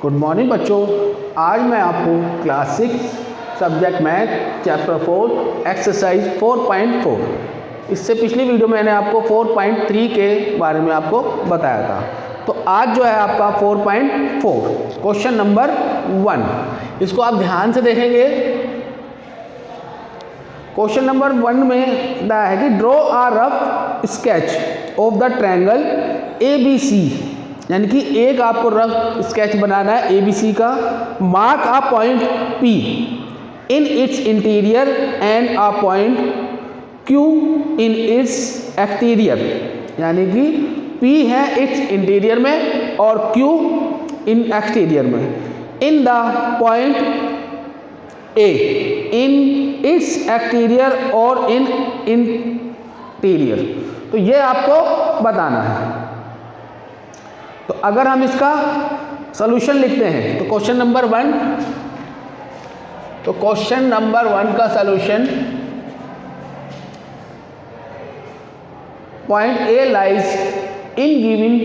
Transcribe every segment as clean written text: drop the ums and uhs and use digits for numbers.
Good morning बच्चों। आज मैं आपको class 6 subject math chapter 4 exercise 4.4 इससे पिछली वीडियो में मैंने आपको 4.3 के बारे में आपको बताया था। तो आज जो है आपका 4.4 क्वेश्चन नंबर 1, इसको आप ध्यान से देखेंगे। क्वेश्चन नंबर 1 में बताया है कि draw a rough sketch of the triangle ABC, यानी कि एक आपको रफ स्केच बनाना है ABC का। Mark a point P in its interior and a point Q in its exterior, यानी कि P है इट्स इंटीरियर में और Q इन एक्सटीरियर में। In the point A in its exterior और इन इंटीरियर, तो ये आपको बताना है। तो अगर हम इसका सॉल्यूशन लिखते हैं तो क्वेश्चन नंबर 1, तो क्वेश्चन नंबर 1 का solution, point A lies in given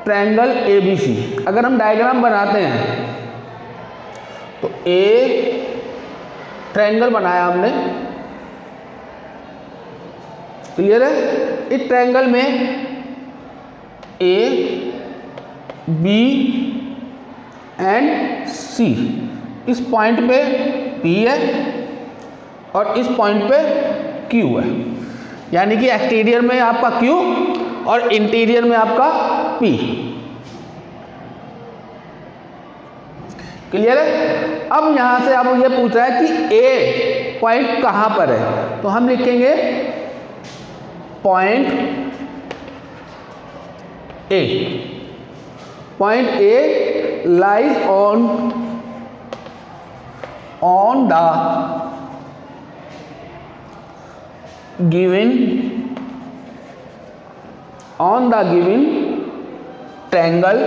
triangle ABC। अगर हम डायग्राम बनाते हैं तो A ट्रायंगल बनाया हमने, क्लियर है। इस ट्रायंगल में A, B एंड C, इस पॉइंट पे P है और इस पॉइंट पे Q है, यानी कि एक्सटीरियर में आपका Q और इंटीरियर में आपका P, क्लियर है। अब यहां से अब ये पूछ रहा है कि A पॉइंट कहां पर है, तो हम लिखेंगे point A, point A lies on the given triangle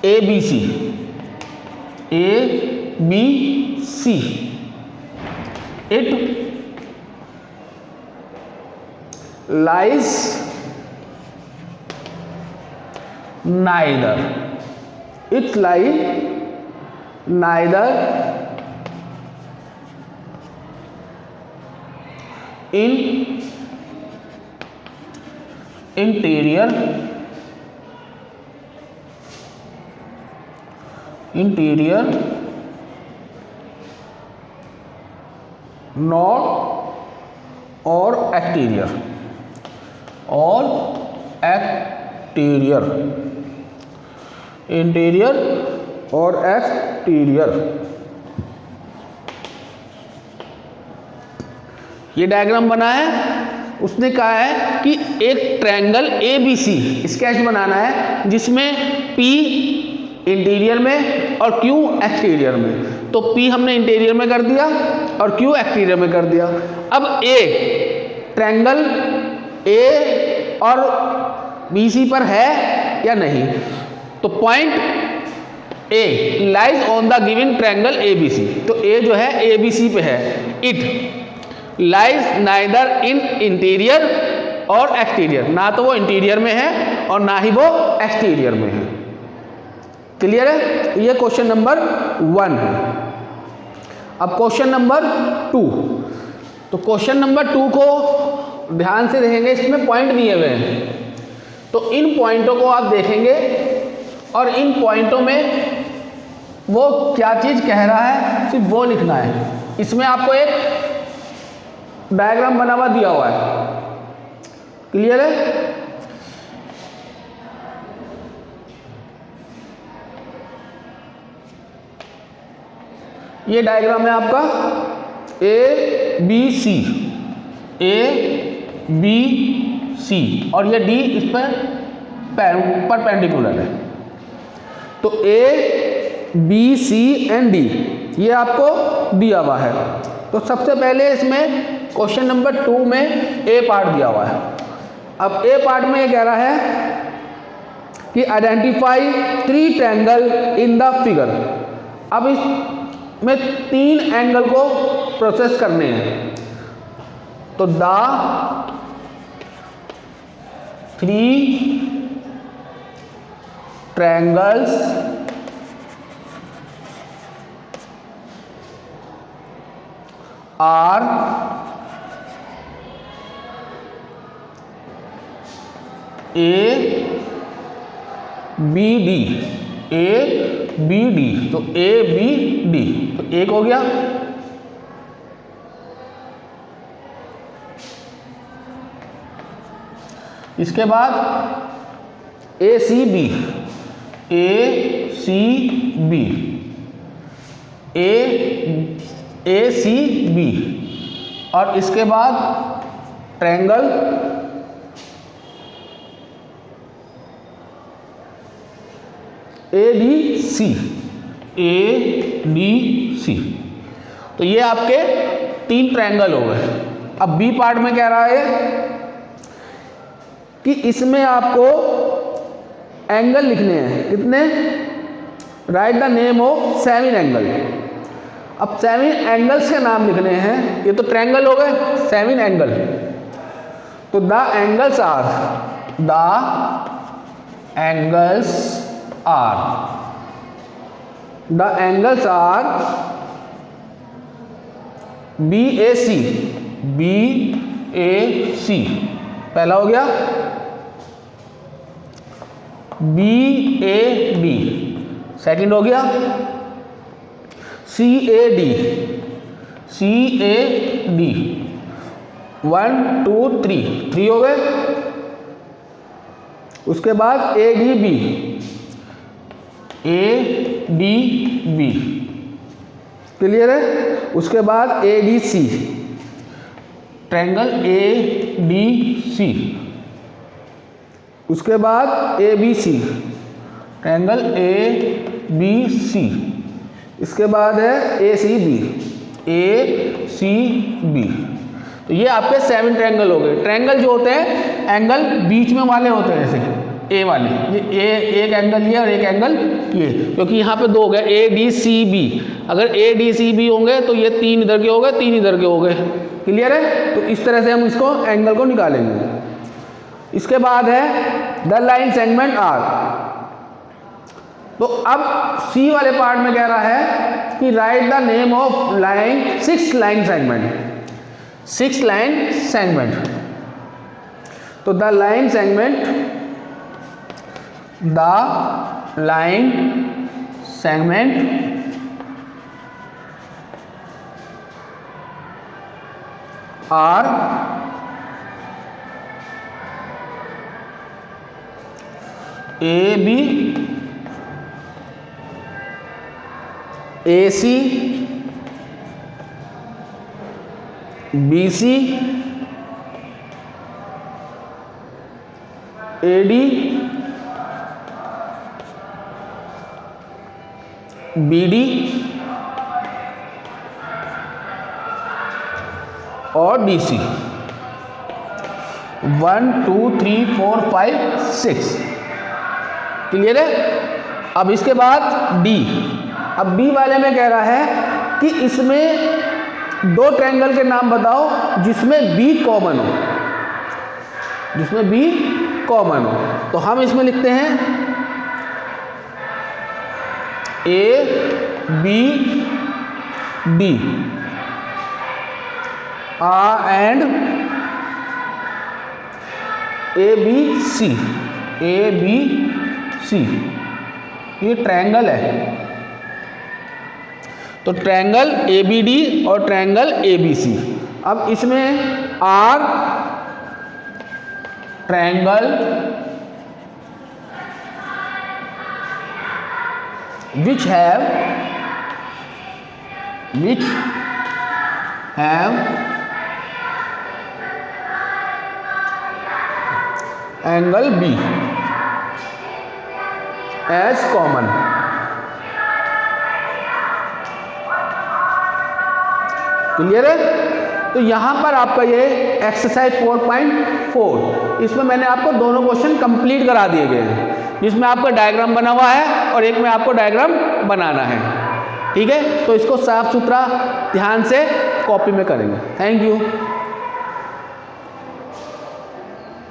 ABC, it lies neither in interior nor or exterior interior और एक्सटीरियर। ये डायग्राम बना है, उसने कहा है कि एक ट्रायंगल ABC स्केच बनाना है जिसमें P इंटीरियर में और Q एक्सटीरियर में। तो P हमने इंटीरियर में कर दिया और Q एक्सटीरियर में कर दिया। अब A ट्रायंगल A और BC पर है या नहीं, तो point A lies on the given triangle ABC, तो A जो है ABC पे है। It lies neither in interior और एक्सटीरियर, ना तो वो इंटीरियर में है और ना ही वो एक्सटीरियर में है, क्लियर है। ये क्वेश्चन नंबर 1 है। अब क्वेश्चन नंबर 2, तो क्वेश्चन नंबर 2 को ध्यान से देखेंगे, इसमें पॉइंट दिए हुए हैं, तो इन पॉइंटों को आप देखेंगे और इन पॉइंटों में वो क्या चीज कह रहा है सिर्फ वो लिखना है। इसमें आपको एक डायग्राम बना हुआ दिया हुआ है, क्लियर है। ये डायग्राम है आपका ABC और ये D इस पर परपेंडिकुलर है। तो A, B, C and D ये आपको दिया हुआ है। तो सबसे पहले इसमें क्वेश्चन नंबर 2 में A पार्ट दिया हुआ है। अब A पार्ट में ये कह रहा है कि identify 3 triangle in the figure. अब इसमें 3 एंगल को प्रोसेस करने हैं। तो the 3 triangles are ABD, ABD, तो ABD तो एक हो गया। इसके बाद ACB, ACB, ACB, और इसके बाद ट्रायंगल ADC, ADC। तो ये आपके 3 ट्रायंगल हो गए। अब बी पार्ट में कह रहा है कि इसमें आपको एंगल लिखने हैं। कितने? Right the name of 7 angle. अब 7 एंगल्स के नाम लिखने हैं। ये तो ट्रायंगल हो गए, 7 एंगल। तो the angles are, the angles are, the angles are BAC, BAC पहला हो गया। BAB सेकंड हो गया। CAD, CAD 1 2 3 3 हो गए। उसके बाद ADB, ADB क्लियर है। उसके बाद ADC, ट्रायंगल ADC। उसके बाद ABC, ट्रायंगल ABC। इसके बाद है ACB, ACB। तो ये आपके 7 ट्रायंगल हो गए। ट्रायंगल जो होते हैं एंगल बीच में वाले होते हैं, जैसे ए वाले, ये एक एंगल ये और एक एंगल ये, क्योंकि यहाँ पे 2 हो गए ADCB। अगर ADCB होंगे तो ये 3 इधर के हो गए, 3 इधर के हो गए। क्लियर है। तो इस तरह से हम इसको एंगल को निकालेंगे। इसके बाद है द लाइन सेगमेंट आर। तो अब सी वाले पार्ट में कह रहा है कि write the name of line 6 line segment, 6 line segment. तो the line segment, the line segment are AB, AC, BC, AD, BD और DC। 1 2 3 4 5 6 क्लियर है। अब इसके बाद D। अब B वाले में कह रहा है कि इसमें 2 ट्रायंगल के नाम बताओ जिसमें B कॉमन हो, जिसमें B कॉमन हो। तो हम इसमें लिखते हैं ABD एंड ABC, ABC ये ट्रायंगल है। तो ट्रायंगल ABD और ट्रायंगल ABC। अब इसमें R triangle which have angle B as common। Clear है। तो यहां पर आपका ये एक्सरसाइज 4.4, इसमें मैंने आपको दोनों क्वेश्चन कंप्लीट करा दिए गए हैं, जिसमें आपका डायग्राम बना हुआ है और एक में आपको डायग्राम बनाना है। ठीक है। तो इसको साफ सुथरा ध्यान से कॉपी में करेंगे। Thank you.